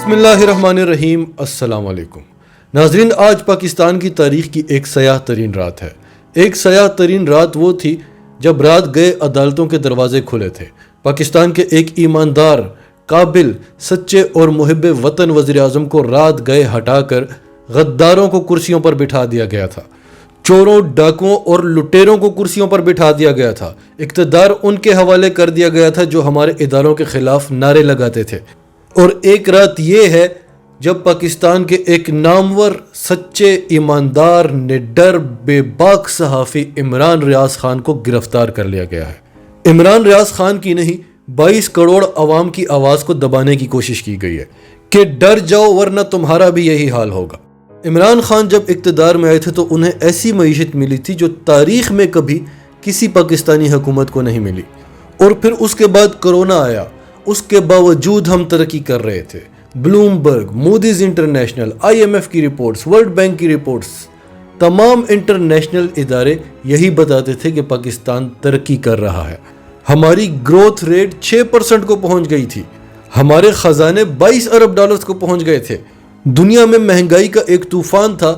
بسم اللہ الرحمن الرحیم۔ السلام علیکم ناظرین، آج پاکستان کی تاریخ کی ایک سیاہ ترین رات ہے۔ ایک سیاہ ترین رات وہ تھی جب رات گئے عدالتوں کے دروازے کھلے تھے۔ پاکستان کے ایک ایماندار، قابل، سچے اور محب وطن وزیر اعظم کو رات گئے ہٹا کر غداروں کو کرسیوں پر بٹھا دیا گیا تھا۔ چوروں، ڈاکوؤں اور لٹیروں کو کرسیوں پر بٹھا دیا گیا تھا۔ اقتدار ان کے حوالے کر دیا گیا تھا جو ہمارے اداروں کے خلاف نعرے لگاتے تھے۔ اور ایک رات یہ ہے جب پاکستان کے ایک نامور، سچے، ایماندار، نڈر، بے باک صحافی عمران ریاض خان کو گرفتار کر لیا گیا ہے۔ عمران ریاض خان کی نہیں، 22 کروڑ عوام کی آواز کو دبانے کی کوشش کی گئی ہے کہ ڈر جاؤ ورنہ تمہارا بھی یہی حال ہوگا۔ عمران خان جب اقتدار میں آئے تھے تو انہیں ایسی معیشت ملی تھی جو تاریخ میں کبھی کسی پاکستانی حکومت کو نہیں ملی، اور پھر اس کے بعد کرونا آیا۔ اس کے باوجود ہم ترقی کر رہے تھے۔ بلومبرگ، موڈیز انٹرنیشنل، IMF کی رپورٹس، ورلڈ بینک کی رپورٹس، تمام انٹرنیشنل ادارے یہی بتاتے تھے کہ پاکستان ترقی کر رہا ہے۔ ہماری گروتھ ریٹ 6% کو پہنچ گئی تھی۔ ہمارے خزانے 22 ارب ڈالرز کو پہنچ گئے تھے۔ دنیا میں مہنگائی کا ایک طوفان تھا۔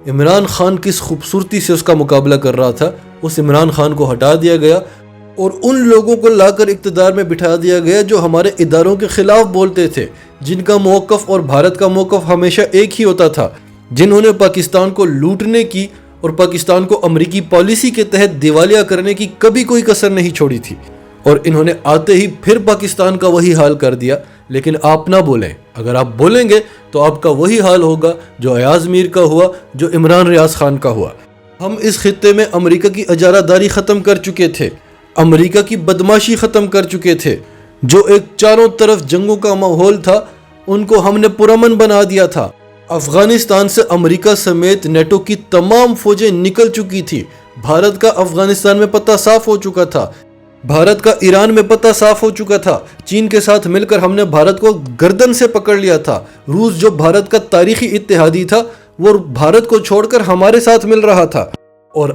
عمران خان کس خوبصورتی سے اس کا مقابلہ کر رہا تھا۔ اس عمران خان کو ہٹا دیا گیا اور ان لوگوں کو لا کر اقتدار میں بٹھا دیا گیا جو ہمارے اداروں کے خلاف بولتے تھے، جن کا موقف اور بھارت کا موقف ہمیشہ ایک ہی ہوتا تھا، جنہوں نے پاکستان کو لوٹنے کی اور پاکستان کو امریکی پالیسی کے تحت دیوالیہ کرنے کی کبھی کوئی کسر نہیں چھوڑی تھی، اور انہوں نے آتے ہی پھر پاکستان کا وہی حال کر دیا۔ لیکن آپ نہ بولیں، اگر آپ بولیں گے تو آپ کا وہی حال ہوگا جو ایاز میر کا ہوا، جو عمران ریاض خان کا ہوا۔ ہم اس خطے میں امریکہ کی اجارہ داری ختم کر چکے تھے، امریکہ کی بدماشی ختم کر چکے تھے، جو ایک چاروں طرف جنگوں کا ماحول تھا ان کو ہم نے پرامن بنا دیا تھا۔ افغانستان سے امریکہ سمیت نیٹو کی تمام فوجیں نکل چکی تھی۔ بھارت کا افغانستان میں پتہ صاف ہو چکا تھا، بھارت کا ایران میں پتہ صاف ہو چکا تھا۔ چین کے ساتھ مل کر ہم نے بھارت کو گردن سے پکڑ لیا تھا۔ روس جو بھارت کا تاریخی اتحادی تھا وہ بھارت کو چھوڑ کر ہمارے ساتھ مل رہا تھا۔ اور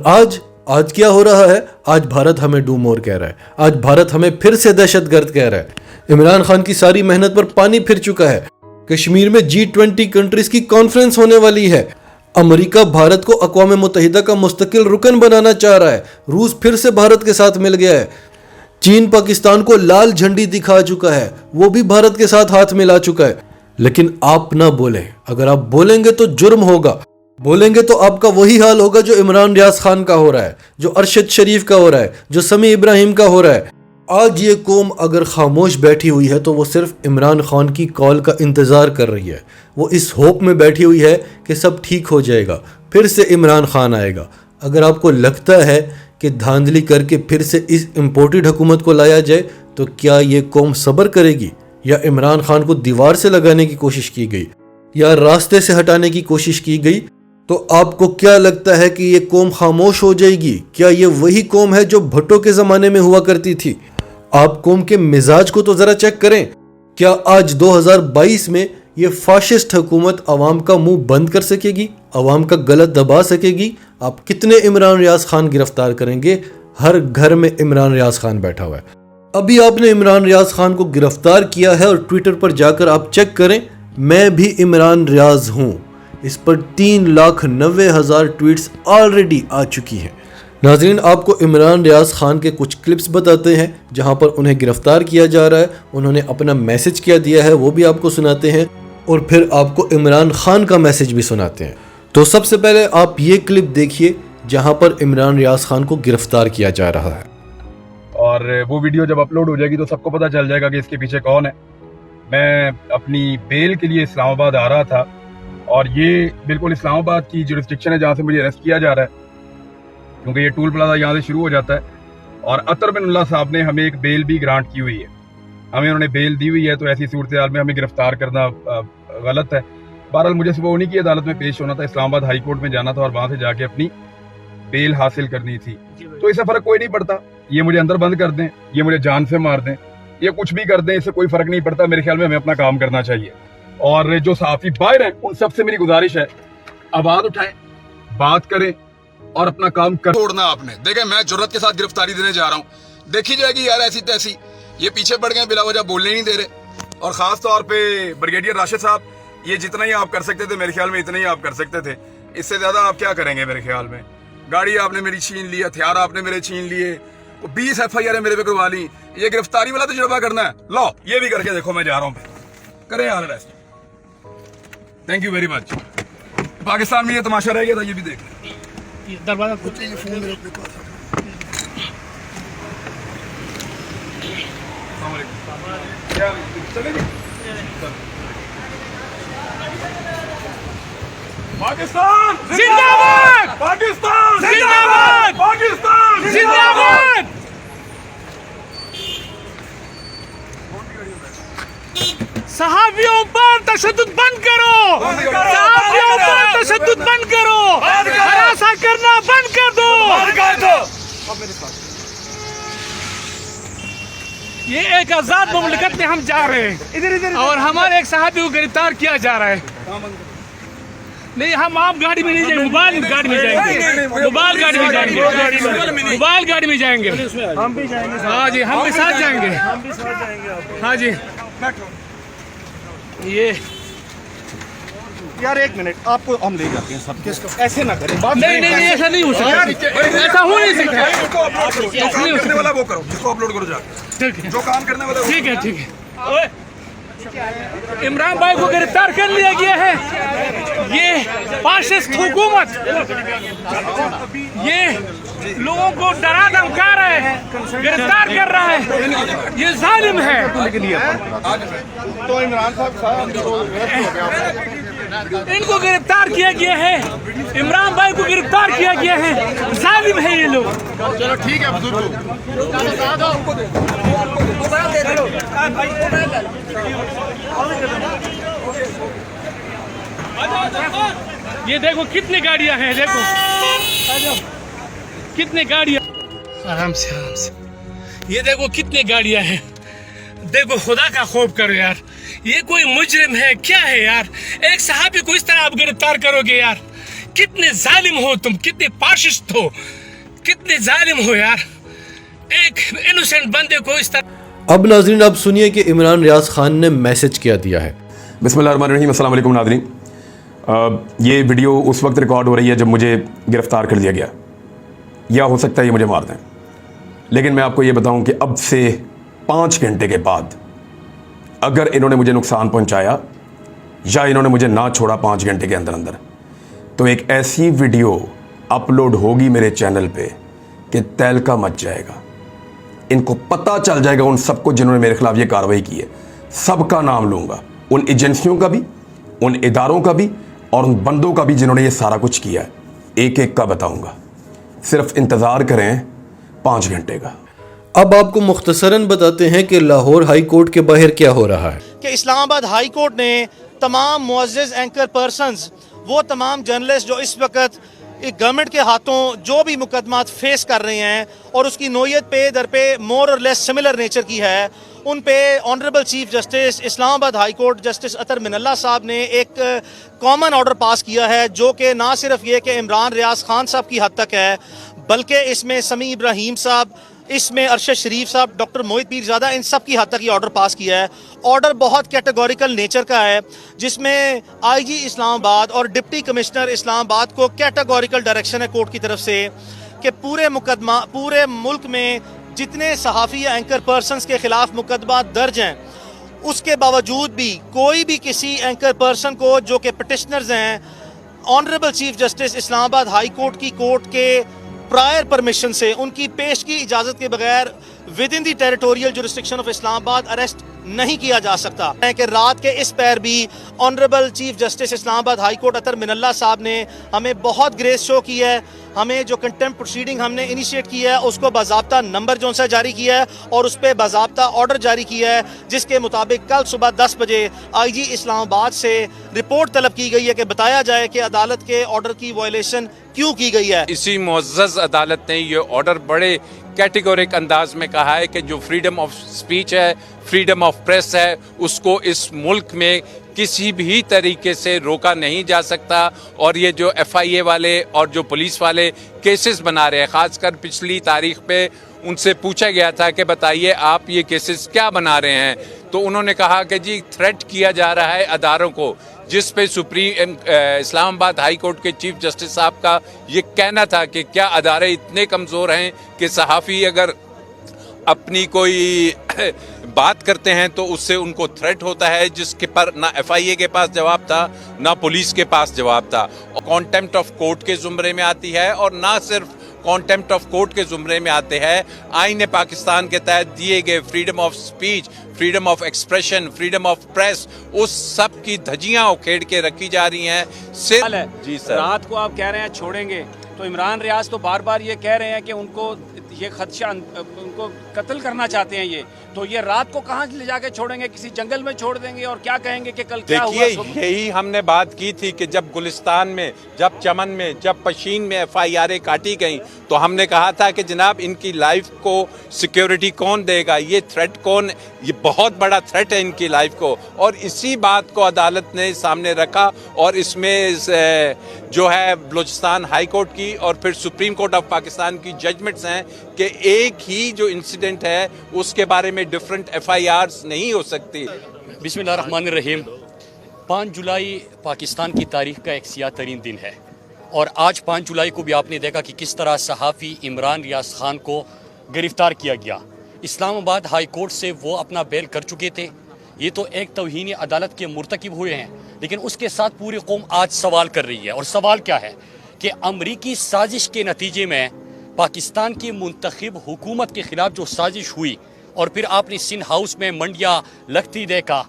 آج کیا ہو رہا ہے؟ آج بھارت ہمیں ڈو مور کہہ رہا ہے، آج بھارت ہمیں پھر سے دہشت گرد کہہ رہا ہے۔ عمران خان کی ساری محنت پر پانی پھر چکا ہے۔ کشمیر میں G20 کنٹریز کی کانفرنس ہونے والی ہے۔ امریکہ بھارت کو اقوام متحدہ کا مستقل رکن بنانا چاہ رہا ہے۔ روس پھر سے بھارت کے ساتھ مل گیا ہے۔ چین پاکستان کو لال جھنڈی دکھا چکا ہے، وہ بھی بھارت کے ساتھ ہاتھ ملا چکا ہے۔ لیکن آپ نہ بولیں، اگر آپ بولیں گے تو جرم ہوگا۔ بولیں گے تو آپ کا وہی حال ہوگا جو عمران ریاض خان کا ہو رہا ہے، جو ارشد شریف کا ہو رہا ہے، جو سمیع ابراہیم کا ہو رہا ہے۔ آج یہ قوم اگر خاموش بیٹھی ہوئی ہے تو وہ صرف عمران خان کی کال کا انتظار کر رہی ہے۔ وہ اس ہوپ میں بیٹھی ہوئی ہے کہ سب ٹھیک ہو جائے گا، پھر سے عمران خان آئے گا۔ اگر آپ کو لگتا ہے کہ دھاندلی کر کے پھر سے اس امپورٹڈ حکومت کو لایا جائے تو کیا یہ قوم صبر کرے گی؟ یا عمران خان کو دیوار سے لگانے کی کوشش کی گئی، یا راستے سے ہٹانے کی کوشش کی گئی؟ تو آپ کو کیا لگتا ہے کہ یہ قوم خاموش ہو جائے گی؟ کیا یہ وہی قوم ہے جو بھٹو کے زمانے میں ہوا کرتی تھی؟ آپ قوم کے مزاج کو تو ذرا چیک کریں۔ کیا آج 2022 میں یہ فاشسٹ حکومت عوام کا منہ بند کر سکے گی؟ عوام کا گلا دبا سکے گی؟ آپ کتنے عمران ریاض خان گرفتار کریں گے؟ ہر گھر میں عمران ریاض خان بیٹھا ہوا ہے۔ ابھی آپ نے عمران ریاض خان کو گرفتار کیا ہے اور ٹویٹر پر جا کر آپ چیک کریں، میں بھی عمران ریاض ہوں، اس پر 3,90,000 ٹویٹس آلریڈی آ چکی ہیں۔ ناظرین، آپ کو عمران ریاض خان کے کچھ کلپس بتاتے ہیں جہاں پر انہیں گرفتار کیا جا رہا ہے، انہوں نے اپنا میسج کیا دیا ہے وہ بھی آپ کو سناتے ہیں، اور پھر آپ کو عمران خان کا میسج بھی سناتے ہیں۔ تو سب سے پہلے آپ یہ کلپ دیکھیے جہاں پر عمران ریاض خان کو گرفتار کیا جا رہا ہے۔ اور وہ ویڈیو جب اپلوڈ ہو جائے گی تو سب کو پتہ چل جائے گا کہ اس کے پیچھے کون ہے۔ میں اپنی بیل کے لیے اسلام آباد آ رہا تھا، اور یہ بالکل اسلام آباد کی جورسڈکشن ہے جہاں سے مجھے اریسٹ کیا جا رہا ہے، کیونکہ یہ ٹول پلازا یہاں سے شروع ہو جاتا ہے۔ اور اطہر بن اللہ صاحب نے ہمیں ایک بیل بھی گرانٹ کی ہوئی ہے، ہمیں انہوں نے بیل دی ہوئی ہے، تو ایسی صورتحال میں ہمیں گرفتار کرنا غلط ہے۔ بہرحال مجھے صبح انہی کی عدالت میں پیش ہونا تھا، اسلام آباد ہائی کورٹ میں جانا تھا اور وہاں سے جا کے اپنی بیل حاصل کرنی تھی۔ تو اس سے فرق کوئی نہیں پڑتا، یہ مجھے اندر بند کر دیں، یہ مجھے جان سے مار دیں، یہ کچھ بھی کر دیں، اس سے کوئی فرق نہیں پڑتا۔ میرے خیال میں ہمیں اپنا کام کرنا چاہیے۔ اور جو صحافی باہر ہیں ان سب سے میری گزارش ہے، آواز اٹھائیں، بات کریں اور اپنا کام کر چھوڑنا آپ نے۔ دیکھیں میں جرت کے ساتھ گرفتاری دینے جا رہا ہوں، دیکھی جائے گی یار ایسی تیسی، یہ پیچھے پڑ گئے بلا وجہ بولنے نہیں دے رہے۔ और ख़ास तौर पे ब्रिगेडियर राशिद साहब, ये जितना ही आप कर सकते थे मेरे ख्याल में इतना ही आप कर सकते थे, इससे ज़्यादा आप क्या करेंगे मेरे ख्याल में। गाड़ी आपने मेरी छीन ली, हथियार आपने मेरे छीन लिए, 20 FIR मेरे पे करवा ली, ये गिरफ्तारी वाला तजुर्बा करना है, लो ये भी करके देखो, मैं जा रहा हूँ, करें यार arrest. Thank you very much. Pakistan में ये तमाशा रह गया था, ये भी देख दरवाजा पाकिस्तान जिंदाबाद! पाकिस्तान जिंदाबाद! पाकिस्तान जिंदाबाद! सहाबियों पर तशद्दुद बंद करो, सहाबियों पर तशद्दुद बंद करो, हरासा करना बंद कर दो। ये एक आजाद मुमलिकत में हम जा रहे हैं, और हमारे एक सहाबी को गिरफ्तार किया जा रहा है। नहीं, हम आप गाड़ी में नहीं जाएंगे, मोबाइल गाड़ी में जाएंगे, मोबाइल गाड़ी में जाएंगे, मोबाइल गाड़ी में जाएंगे, हम भी जाएंगे। हाँ जी, हम भी साथ जाएंगे, हाँ जी। ये यार एक मिनट, आपको हम ले जाते हैं सब, ऐसे ना करें। नहीं, ऐसा नहीं हो सकता, ऐसा हो नहीं सकता। जो काम करने वाला वो करो, जिसको अपलोड करो जाके, ठीक है, जो काम करने वाला ठीक है, ठीक है। इमरान भाई को गिरफ्तार कर लिया गया है। ये फाशिस्ट हुकूमत ये लोगों को डरा धमका रहा है, गिरफ्तार कर रहा है, ये जालिम है। तो इमरान साहब इनको गिरफ्तार किया गया है, इमरान भाई को गिरफ्तार किया गया है, जालिम है ये लोग। चलो ठीक है बुजुर्ग, ये देखो कितनी गाड़ियां हैं, देखो कितनी गाड़ियां, आराम से आराम से। ये देखो कितनी गाड़ियां हैं, देखो खुदा का खौफ करो यार, ये कोई मुजरिम है क्या है यार? एक सहाबी को इस तरह आप गिरफ्तार करोगे यार? कितने जालिम हो तुम, कितने फाशिस्ट हो, कितने जालिम हो यार, एक इनोसेंट बंदे को इस तरह। अब नाजरीन आप सुनिए कि इमरान रियाज खान ने मैसेज क्या दिया है। बिस्मिल्लाहिर्रहमानिर्रहीम, अस्सलाम वालेकुम नाज़रीन। ये वीडियो उस वक्त रिकॉर्ड हो रही है जब मुझे गिरफ़्तार कर लिया गया, या हो सकता है ये मुझे मार दें, लेकिन मैं आपको ये बताऊं कि अब से 5 घंटे के बाद अगर इन्होंने मुझे नुकसान पहुंचाया या इन्होंने मुझे ना छोड़ा 5 घंटे के अंदर अंदर, तो एक ऐसी वीडियो अपलोड होगी मेरे चैनल पे कि तहलका मच जाएगा। इनको पता चल जाएगा, उन सबको जिन्होंने मेरे खिलाफ ये कार्रवाई की है, सबका नाम लूँगा, उन एजेंसियों का भी, उन इदारों का भी, और उन बंदों का भी जिन्होंने ये सारा कुछ किया है, एक एक का बताऊँगा। सिर्फ इंतज़ार करें 5 घंटे का। अब आपको मुख्तसरन बताते हैं कि लाहौर हाई कोर्ट के बाहर क्या हो रहा है। कि इस्लामाबाद हाई कोर्ट ने तमाम मुअज़्ज़ज़ एंकर पर्सन्स, वो तमाम जर्नलिस्ट जो इस वक्त गवर्नमेंट के हाथों जो भी मुकदमात फेस कर रहे हैं और उसकी नोयत पे दर पे मोर और लेस सिमिलर नेचर की है, उन पे honourable chief justice Islamabad high court justice Athar Minallah साहब ने एक कॉमन ऑर्डर पास किया है, जो कि ना सिर्फ ये कि इमरान रियाज खान साहब की हद तक है, बल्कि इसमें समी इब्राहीम साहब, इसमें अरशद शरीफ साहब, डॉक्टर मोहित पीरज़ादा, इन सब की हद तक ये ऑर्डर पास किया है। ऑर्डर बहुत कैटेगोरिकल नेचर का है, जिसमें आईजी इस्लामाबाद और डिप्टी कमिश्नर इस्लामाबाद को कैटेगोरिकल डायरेक्शन है कोर्ट की तरफ से कि पूरे मुल्क में जितने सहाफ़ी या एंकर पर्सनस के ख़िलाफ़ मुकदमा दर्ज हैं, उसके बावजूद भी कोई भी किसी एंकर पर्सन को जो कि पटिशनर्स हैं, honourable chief justice Islamabad high court की कोर्ट के प्रायर परमिशन से, उनकी पेश की इजाज़त के बगैर with in the territorial jurisdiction of Islamabad arrest नहीं किया जा सकता है। कि रात के इस पैर भी honourable chief justice Islamabad high court Athar Minallah साहब ने हमें बहुत ग्रेस शो की है, हमें जो कंटेम्प्ट प्रोसीडिंग हमने इनिशिएट किया है उसको बाज़ाब्ता नंबर जो सा जारी किया है और उस पर बाज़ाब्ता ऑर्डर जारी किया है, जिसके मुताबिक कल सुबह 10 बजे आईजी इस्लामाबाद से रिपोर्ट तलब की गई है कि बताया जाए कि अदालत के ऑर्डर की वायलेशन क्यों की गई है। इसी मुअज़्ज़ज़ अदालत ने ये ऑर्डर बड़े कैटेगोरिक अंदाज में कहा है कि जो फ्रीडम ऑफ स्पीच है, फ्रीडम ऑफ प्रेस है, उसको इस मुल्क में किसी भी तरीके से रोका नहीं जा सकता। और ये जो FIA वाले और जो पुलिस वाले केसेस बना रहे हैं, ख़ासकर पिछली तारीख पे उनसे पूछा गया था कि बताइए आप ये केसेस क्या बना रहे हैं, तो उन्होंने कहा कि जी थ्रेट किया जा रहा है अदारों को, जिस पे इस्लामाबाद हाई कोर्ट के चीफ जस्टिस साहब का ये कहना था कि क्या अदारे इतने कमज़ोर हैं कि सहाफ़ी अगर अपनी कोई बात करते हैं तो उससे उनको थ्रेट होता है, जिसके पर ना FIA के पास जवाब था ना पुलिस के पास जवाब था। कॉन्टेम्प्ट ऑफ कोर्ट के ज़ुमरे में आती है, और ना सिर्फ कॉन्टेम्प्ट ऑफ कोर्ट के ज़ुमरे में आते हैं, आईन पाकिस्तान के तहत दिए गए freedom of speech, freedom of expression, freedom of press, उस सब की धज्जियां उखेड़ के रखी जा रही हैं। सिर्फ जी सर, रात को आप कह रहे हैं छोड़ेंगे, तो इमरान रियाज तो बार बार ये कह रहे हैं कि उनको ये खदशा, उनको कत्ल करना चाहते हैं ये, तो ये रात को कहाँ ले जाके छोड़ेंगे? किसी जंगल में छोड़ देंगे और क्या कहेंगे कि कल क्या हुआ? देखिए यही हमने बात की थी कि जब गुलिस्तान में, जब चमन में, जब पशीन में FIR काटी गई, तो हमने कहा था कि जनाब इनकी लाइफ को सिक्योरिटी कौन देगा, ये थ्रेट कौन, ये बहुत बड़ा थ्रेट है इनकी लाइफ को। और इसी बात को अदालत ने सामने रखा, और इसमें जो है बलूचिस्तान हाई कोर्ट की और फिर सुप्रीम कोर्ट ऑफ पाकिस्तान की जजमेंट्स हैं कि एक ही जो इंसिडेंट है उसके बारे में डिफरेंट FIRs नहीं हो सकती। बिस्मिल्लाहिर्रहमानिर्रहीम। 5 जुलाई पाकिस्तान की तारीख का एक सियाह तरीन दिन है, और आज 5 जुलाई को भी आपने देखा कि किस तरह सहाफ़ी इमरान रियाज खान को गिरफ्तार किया गया। इस्लामाबाद हाई कोर्ट से वो अपना बेल कर चुके थे। ये तो एक तौहीन अदालत के मुर्तकिब हुए हैं, लेकिन उसके साथ पूरी कौम आज सवाल कर रही है। और सवाल क्या है कि अमरीकी साजिश के नतीजे में पाकिस्तान की मुंतखब हुकूमत के ख़िलाफ़ जो साजिश हुई, और फिर आपने सिंध हाउस में मंडिया लगती देखा,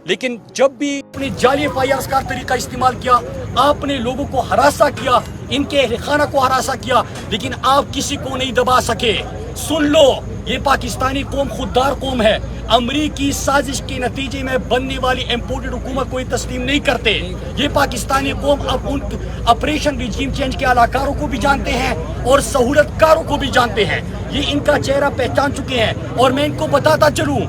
लेकिन जब भी अपने जाली फायासकार तरीका इस्तेमाल किया, आपने लोगों को हरासा किया, इनके अहल खाना को हरासा किया, लेकिन आप किसी को नहीं दबा सके। सुन लो, ये पाकिस्तानी कौम खुददार कौम है। अमरीकी साजिश के नतीजे में बनने वाली इम्पोर्टेड हुकूमत को तस्लीम नहीं करते। ये पाकिस्तानी कौम अब उन ऑपरेशन रिजीम चेंज के अलाकारों को भी जानते हैं और सहूलतकारों को भी जानते हैं। ये इनका चेहरा पहचान चुके हैं। और मैं इनको बताता चलूँ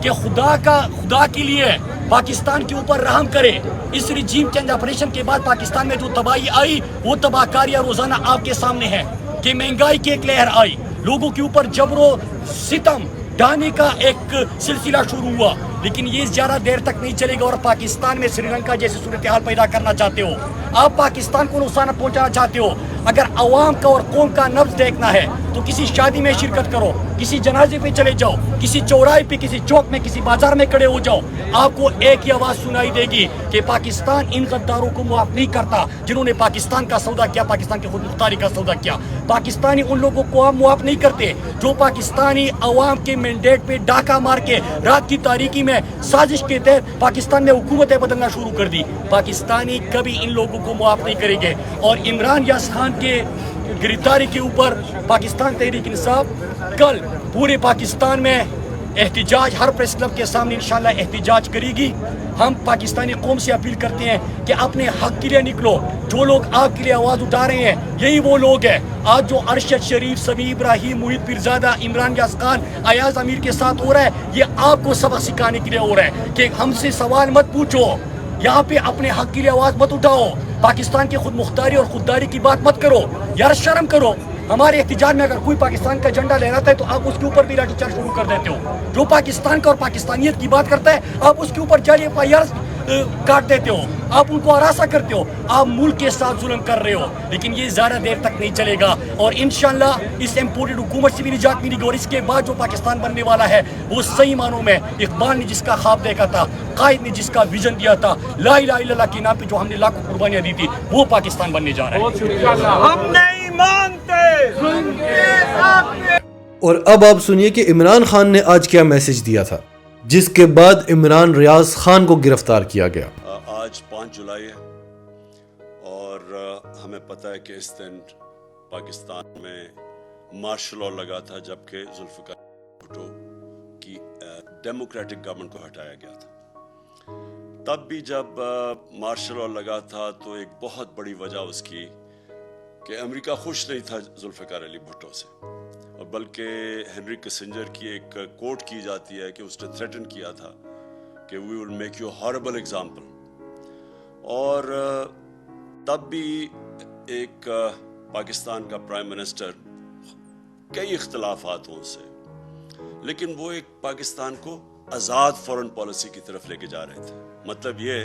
कि खुदा के लिए पाकिस्तान के ऊपर रहम करे। इस रिजीम चेंज ऑपरेशन के बाद पाकिस्तान में जो तबाही आई, वो तबाहकारियां रोजाना आपके सामने है कि महंगाई की एक लहर आई, लोगों के ऊपर जबरो सितम ढाने का एक सिलसिला शुरू हुआ, लेकिन ये ज़्यादा देर तक नहीं चलेगा। और पाकिस्तान में श्रीलंका जैसी सूरत हाल पैदा करना चाहते हो, आप पाकिस्तान को नुकसान पहुंचाना चाहते हो। अगर अवाम का और कौम का नब्ज देखना है तो किसी शादी में शिरकत करो, किसी जनाजे पे चले जाओ, किसी चौराहे पे, किसी चौक में, किसी बाजार में खड़े हो जाओ, आपको एक ही आवाज़ सुनाई देगी कि पाकिस्तान इन गद्दारों को माफ नहीं करता जिन्होंने पाकिस्तान का सौदा किया, पाकिस्तान की खुद मुख्तारी का सौदा किया। पाकिस्तानी उन लोगों को आप माफ नहीं करते जो पाकिस्तानी अवाम के मैंडेट पे डाका मार के रात की तारीकी में साजिश के तहत पाकिस्तान में हुकूमतें बदलना शुरू कर दी। पाकिस्तानी कभी इन लोगों को माफ नहीं करेंगे। और इमरान रियाज खान के गिरफ्तारी के ऊपर पाकिस्तान तहरीक इंसाफ कल पूरे पाकिस्तान में एहतिजाज, हर प्रेस क्लब के सामने इंशाल्लाह एहतिजाज करेगी। हम पाकिस्तानी कौम से अपील करते हैं कि अपने हक के लिए निकलो। जो लोग आपके लिए आवाज़ उठा रहे हैं, यही वो लोग हैं। आज जो अरशद शरीफ, समी इब्राहिम, मुहित पीरजादा, इमरान रियाज खान, अयाज अमीर के साथ हो रहा है, ये आपको सबक सिखाने के लिए हो रहा है कि हमसे सवाल मत पूछो, यहाँ पे अपने हक के लिए आवाज़ मत उठाओ, पाकिस्तान की खुद मुख्तारी और खुददारी की बात मत करो। यार शर्म करो। हमारे एहतिजाज में अगर कोई पाकिस्तान का झंडा लहराता है तो आप उसके ऊपर भी लाठीचार्ज शुरू कर देते हो। जो पाकिस्तान का और पाकिस्तानियत की बात करता है, आप उसके ऊपर जाली FIR काट देते हो, आप उनको हरासा करते हो, आप मुल्क के साथ जुल्म कर रहे हो। लेकिन ये ज़्यादा देर तक नहीं चलेगा और इंशाल्लाह इस इम्पोर्टेड हुकूमत से भी निजात मिलेगी। और इसके बाद जो पाकिस्तान बनने वाला है वो सही मानों में इकबाल ने जिसका ख्वाब देखा था, कायद ने जिसका विजन दिया था, ला इलाहा इल्लल्लाह के नाम पे जो हमने लाखों कुर्बानियां दी थी, वो पाकिस्तान बनने जा रहा है। हम नहीं मानते। और अब आप सुनिए कि इमरान खान ने आज क्या मैसेज दिया था, जिसके बाद इमरान रियाज खान को गिरफ्तार किया गया। आज 5 जुलाई है और हमें पता है कि इस दिन पाकिस्तान में मार्शल लॉ लगा था, जबकि जुल्फ़िकार भुट्टो की डेमोक्रेटिक गवर्नमेंट को हटाया गया था। तब भी जब मार्शल लॉ लगा था तो एक बहुत बड़ी वजह उसकी कि अमेरिका खुश नहीं था जुल्फ़िकार अली भुट्टो से, और बल्कि हेनरी किसिंजर की एक कोट की जाती है कि उसने थ्रेटन किया था कि we will make you horrible example. और तब भी एक पाकिस्तान का प्राइम मिनिस्टर कई इख्तलाफात हों उससे, लेकिन वो एक पाकिस्तान को आज़ाद फॉरेन पॉलिसी की तरफ लेके जा रहे थे। मतलब ये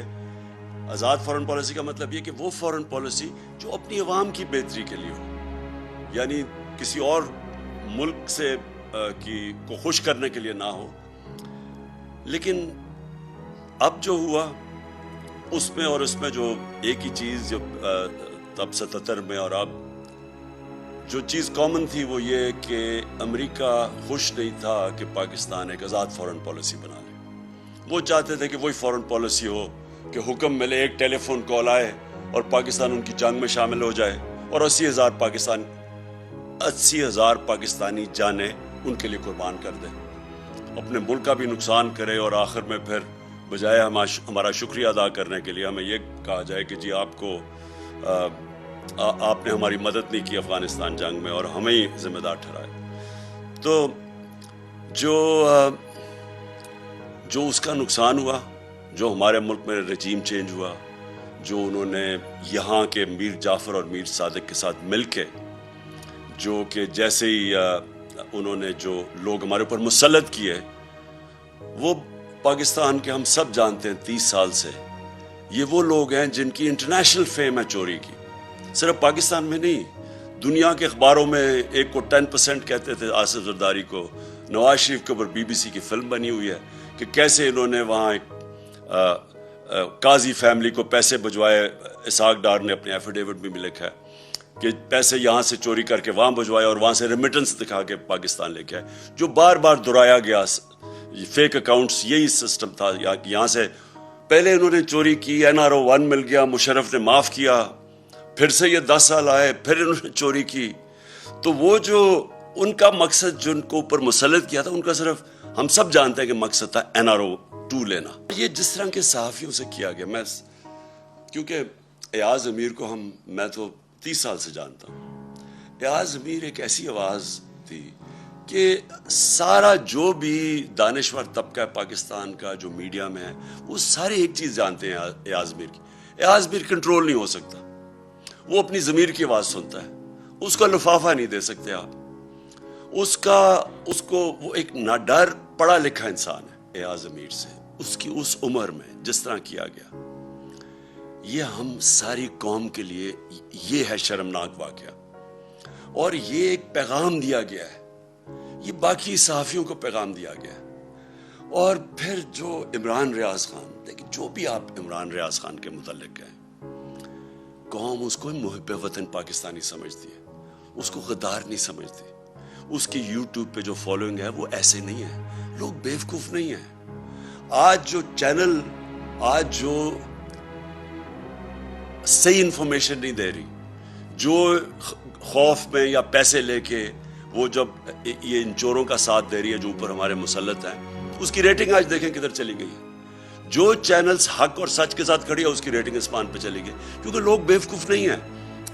आज़ाद फॉरेन पॉलिसी का मतलब ये कि वो फॉरेन पॉलिसी जो अपनी अवाम की बेहतरी के लिए हो, यानी किसी और मुल्क से को खुश करने के लिए ना हो। लेकिन अब जो हुआ उसमें और उसमें जो एक ही चीज़ जो तब 77 में और अब जो चीज़ कॉमन थी वो ये कि अमेरिका खुश नहीं था कि पाकिस्तान एक आज़ाद फॉरेन पॉलिसी बना ले। वो चाहते थे कि वही फॉरेन पॉलिसी हो कि हुक्म मिले, एक टेलीफोन कॉल आए और पाकिस्तान उनकी जंग में शामिल हो जाए और 80,000 पाकिस्तानी जाने उनके लिए कुर्बान कर दे, अपने मुल्क का भी नुकसान करे और आखिर में फिर बजाय हमारा शुक्रिया अदा करने के लिए हमें ये कहा जाए कि जी आपने हमारी मदद नहीं की अफ़गानिस्तान जंग में और हमें ही जिम्मेदार ठहराए। तो जो उसका नुकसान हुआ, जो हमारे मुल्क में रजीम चेंज हुआ, जो उन्होंने यहाँ के मीर जाफ़र और मीर सादिक के साथ मिलके जो कि जैसे ही उन्होंने जो लोग हमारे ऊपर मुसल्लत किए, वो पाकिस्तान के हम सब जानते हैं 30 साल से ये वो लोग हैं जिनकी इंटरनेशनल फेम है चोरी की। सिर्फ पाकिस्तान में नहीं, दुनिया के अखबारों में एक को 10% कहते थे आसिफ जरदारी को। नवाज शरीफ के ऊपर BBC की फिल्म बनी हुई है कि कैसे इन्होंने वहाँ एक काजी फैमिली को पैसे भिजवाए। इसाक डार ने अपने एफिडेविट में भी लिखा है कि पैसे यहाँ से चोरी करके वहाँ भिजवाए और वहाँ से रेमिटेंस दिखा के पाकिस्तान लेके आए, जो बार बार दोहराया गया। फेक अकाउंट्स यही सिस्टम था। यहाँ से पहले इन्होंने चोरी की, NRO 1 मिल गया, मुशर्रफ ने माफ़ किया, फिर से ये 10 साल आए, फिर इन्होंने चोरी की। तो वो जो उनका मकसद जो उनको ऊपर मुसल्लत किया था, उनका सिर्फ हम सब जानते हैं कि मकसद था NRO 2 लेना। ये जिस तरह के सहाफ़ियों से किया गया, मैं क्योंकि एयाज अमीर को मैं तो 30 साल से जानता हूँ। एयाज अमीर एक ऐसी आवाज़ थी कि सारा जो भी दानिश्वर तबका है पाकिस्तान का जो मीडिया में है, वो सारे एक चीज़ जानते हैं एयाज अमीर की। एयाज अमीर कंट्रोल नहीं हो सकता, वो अपनी ज़मीर की आवाज़ सुनता है, उसका लिफाफा नहीं दे सकते आप उसको। वो एक नाडर पढ़ा लिखा इंसान है एयाज अमीर से, उसकी उस उम्र में जिस तरह किया गया, ये हम सारी कौम के लिए ये है शर्मनाक वाक़या। और ये एक पैगाम दिया गया है, ये बाकी सहाफ़ियों को पैगाम दिया गया है। और फिर जो इमरान रियाज खान, देखिए जो भी आप इमरान रियाज खान के मुतल्लिक़ कहें, कौम उसको मुहिब वतन पाकिस्तानी समझती है, उसको गद्दार नहीं समझती। उसकी यूट्यूब पे जो फॉलोइंग है वो ऐसे नहीं है, लोग बेवकूफ़ नहीं हैं। आज जो चैनल जो सही इंफॉर्मेशन नहीं दे रही, जो खौफ में या पैसे लेके वो जब ये इन चोरों का साथ दे रही है जो ऊपर हमारे मुसल्लत हैं, उसकी रेटिंग आज देखें किधर चली गई है। जो चैनल्स हक और सच के साथ खड़ी है उसकी रेटिंग आसमान पे चली गई, क्योंकि लोग बेवकूफ़ नहीं हैं।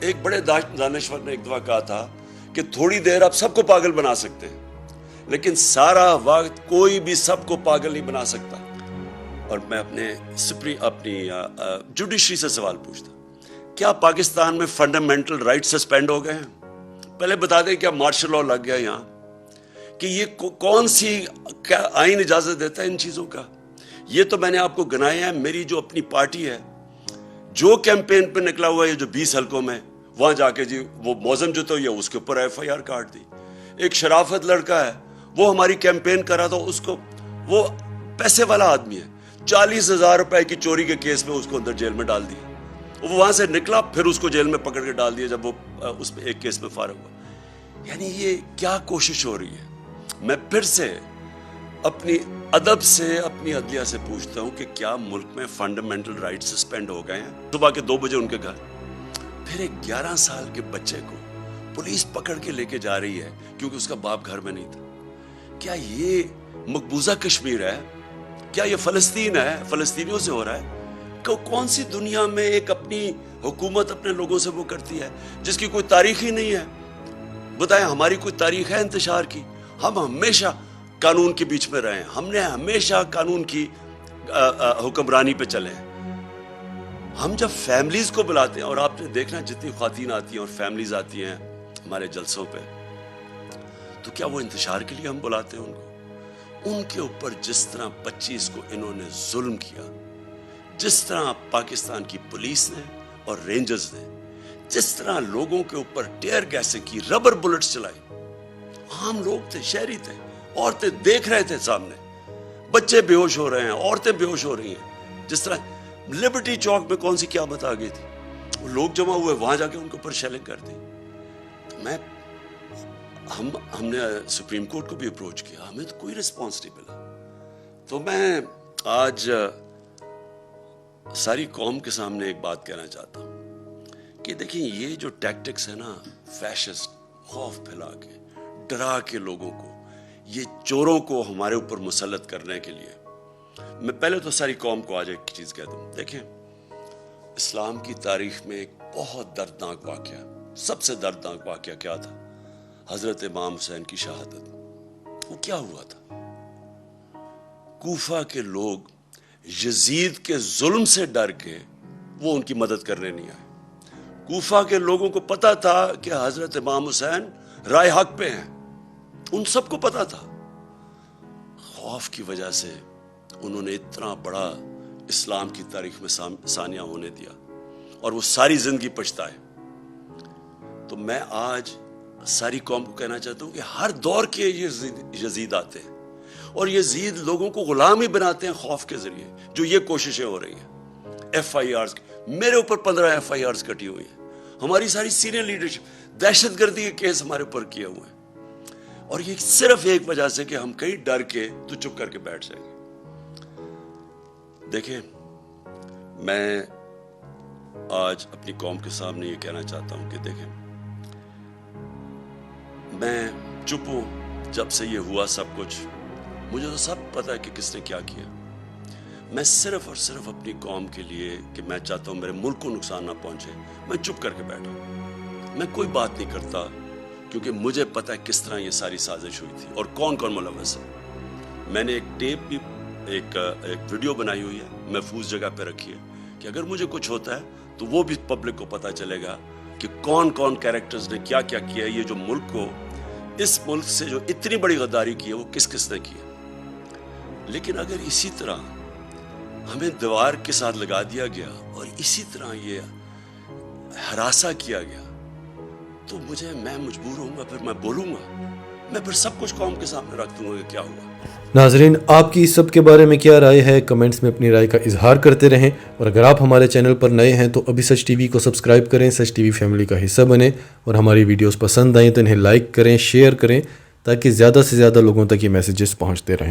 एक बड़े दानिश्वर ने एक दफ़ा कहा था कि थोड़ी देर आप सबको पागल बना सकते हैं, लेकिन सारा वक्त कोई भी सबको पागल नहीं बना सकता। और मैं अपनी जुडिशरी से सवाल पूछता, क्या पाकिस्तान में फंडामेंटल राइट सस्पेंड हो गए हैं? पहले बता दें क्या मार्शल लॉ लग गया यहाँ? कि ये कौन सी क्या आइन इजाज़त देता है इन चीज़ों का? ये तो मैंने आपको गिनाया है। मेरी जो अपनी पार्टी है, जो कैंपेन पे निकला हुआ है, जो 20 हल्कों में, वहाँ जाके जी वो मौजम जो तो ये उसके ऊपर FIR काट दी। एक शराफत लड़का है, वो हमारी कैंपेन करा था, उसको वो पैसे वाला आदमी है, 40,000 रुपए की चोरी के केस में उसको अंदर जेल में डाल दिया। वो वहाँ से निकला, फिर उसको जेल में पकड़ के डाल दिया जब वो उस पर एक केस में फारग हुआ। यानी ये क्या कोशिश हो रही है? मैं फिर से अपनी अदब से अपनी अदलिया से पूछता हूँ कि क्या मुल्क में फंडामेंटल राइट सस्पेंड हो गए हैं? सुबह के 2 बजे उनके घर, फिर एक 11 साल के बच्चे को पुलिस पकड़ के लेके जा रही है क्योंकि उसका बाप घर में नहीं था। क्या ये मकबूजा कश्मीर है? क्या ये फ़लस्तीन है? फ़लस्तीनियों से हो रहा है? कौन सी दुनिया में एक अपनी हुकूमत अपने लोगों से वो करती है जिसकी कोई तारीख ही नहीं है? बताएं, हमारी कोई तारीख है इंतशार की? हम हमेशा कानून के बीच में रहे, हमने हमेशा कानून की हुक्मरानी पे चले। हम जब फैमिलीज को बुलाते हैं, और आपने देखना जितनी ख्वातीन आती हैं और फैमिलीज आती हैं हमारे जलसों पे, तो क्या वो इंतशार के लिए हम बुलाते हैं उनको? उनके ऊपर जिस तरह 25 को इन्होंने जुल्म किया, जिस तरह पाकिस्तान की पुलिस ने और रेंजर्स ने जिस तरह लोगों के ऊपर टेयर गैसें की, रबर बुलेट्स चलाई, आम लोग थे, शहरी थे, औरतें देख रहे थे सामने, बच्चे बेहोश हो रहे हैं, औरतें बेहोश हो रही हैं। जिस तरह लिबर्टी चौक में कौन सी क़यामत आ गई थी, वो लोग जमा हुए, वहां जाके उनके ऊपर शेलिंग कर दी। तो हमने सुप्रीम कोर्ट को भी अप्रोच किया, हमें तो कोई रिस्पॉन्स नहीं मिला। तो मैं आज सारी कौम के सामने एक बात कहना चाहता हूं कि देखिए, ये जो टैक्टिक्स है ना, फैशिस्ट, खौफ फैला के, डरा के लोगों को, ये चोरों को हमारे ऊपर मुसल्लत करने के लिए, मैं पहले तो सारी कौम को आज एक चीज़ कह दूं। देखें, इस्लाम की तारीख में एक बहुत दर्दनाक वाक़या, सबसे दर्दनाक वाक़या क्या था? हज़रत इमाम हुसैन की शहादत। वो क्या हुआ था? कूफा के लोग यजीद के जुल्म से डर के वो उनकी मदद करने नहीं आए। कूफा के लोगों को पता था कि हज़रत इमाम हुसैन राय हक पे हैं, उन सबको पता था। खौफ की वजह से उन्होंने इतना बड़ा इस्लाम की तारीख में सानिया होने दिया, और वो सारी जिंदगी पछताए। तो मैं आज सारी कौम को कहना चाहता हूं कि हर दौर के ये यजीद आते हैं, और यजीद लोगों को गुलाम ही बनाते हैं खौफ के जरिए। जो ये कोशिशें हो रही हैं, FIRs, मेरे ऊपर 15 FIRs कटी हुई हैं, हमारी सारी सीनियर लीडरशिप, दहशतगर्दी के केस हमारे ऊपर किए हुए हैं, और ये सिर्फ एक वजह से कि हम कहीं डर के तो चुप करके बैठ जाएंगे। देखिए, मैं आज अपनी कौम के सामने ये कहना चाहता हूं कि देखें, मैं चुप हूं जब से ये हुआ सब कुछ। मुझे तो सब पता है कि किसने क्या किया। मैं सिर्फ और सिर्फ अपनी कौम के लिए कि मैं चाहता हूं मेरे मुल्क को नुकसान ना पहुंचे, मैं चुप करके बैठा। मैं कोई बात नहीं करता, क्योंकि मुझे पता है किस तरह ये सारी साजिश हुई थी और कौन कौन मुलव्वस है। मैंने एक टेप भी, एक वीडियो बनाई हुई है, महफूज जगह पे रखी है, कि अगर मुझे कुछ होता है तो वो भी पब्लिक को पता चलेगा कि कौन कौन कैरेक्टर्स ने क्या क्या किया है। ये जो मुल्क को, इस मुल्क से जो इतनी बड़ी गद्दारी की है, वो किस किस ने की है। लेकिन अगर इसी तरह हमें दीवार के साथ लगा दिया गया और इसी तरह ये हरासा किया गया, तो मैं मजबूर होऊंगा, फिर मैं बोलूंगा, मैं फिर सब कुछ कौम के सामने रख दूंगा कि क्या हुआ। नाजरीन, आपकी इस सब के बारे में क्या राय है? कमेंट्स में अपनी राय का इजहार करते रहें, और अगर आप हमारे चैनल पर नए हैं तो अभी सच टीवी को सब्सक्राइब करें, सच टीवी फैमिली का हिस्सा बने, और हमारी वीडियोस पसंद आएँ तो इन्हें लाइक करें, शेयर करें, ताकि ज़्यादा से ज़्यादा लोगों तक ये मैसेजेस पहुँचते रहें।